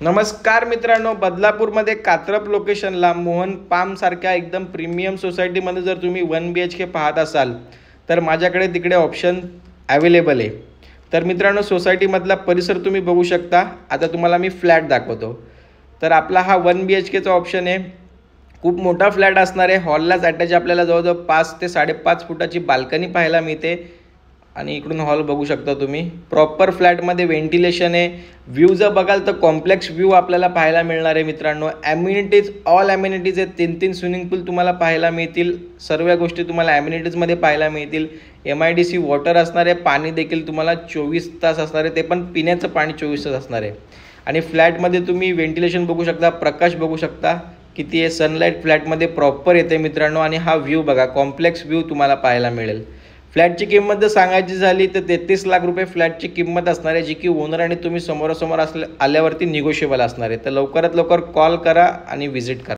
नमस्कार मित्रांनो, बदलापूरमध्ये कात्रप लोकेशनला मोहन पाम सारख्या एकदम प्रीमियम सोसायटीमध्ये जर तुम्ही 1 BHK पाहत असाल तर माझ्याकडे तिकडे ऑप्शन अवेलेबल आहे। तर मित्रांनो, सोसायटीमधला परिसर तुम्ही बघू शकता। आता तुम्हाला मी फ्लॅट दाखवतो। तर आपला हा 1 BHKचा ऑप्शन आहे। खूप मोठा फ्लॅट असणार आहे। हॉललाच अटॅच आपल्याला जवळजवळ 5 ते 5.5 फुटाची बाल्कनी पाहायला मिळते आणि इकडून हॉल बघू शकता तुम्ही। प्रॉपर फ्लॅटमध्ये व्हेंटिलेशन आहे। व्ह्यू जर बघाल तर कॉम्प्लेक्स व्ह्यू आपल्याला पाहायला मिळणार आहे मित्रांनो। ॲम्युनिटीज ऑल ॲम्युनिटीज आहेत। 3 स्विमिंग पूल तुम्हाला पाहायला मिळतील। सर्व गोष्टी तुम्हाला ॲम्युनिटीजमध्ये पाहायला मिळतील। MIDC वॉटर असणार आहे। पाणी देखील तुम्हाला 24 तास असणार आहे, ते पण पिण्याचं पाणी 24 तास असणार आहे। आणि फ्लॅटमध्ये तुम्ही व्हेंटिलेशन बघू शकता, प्रकाश बघू शकता किती आहे। सनलाईट फ्लॅटमध्ये प्रॉपर येते मित्रांनो। आणि हा व्ह्यू बघा, कॉम्प्लेक्स व्ह्यू तुम्हाला पाहायला मिळेल। फ्लॅटची किंमत जर सांगायची झाली तर 33 लाख रुपये फ्लॅटची किंमत असणार आहे, जी की ओनर आणि तुम्ही समोरासमोर आल्यावरती निगोशिएबल असणार आहे। तर लवकरात लवकर कॉल करा आणि व्हिजिट करा।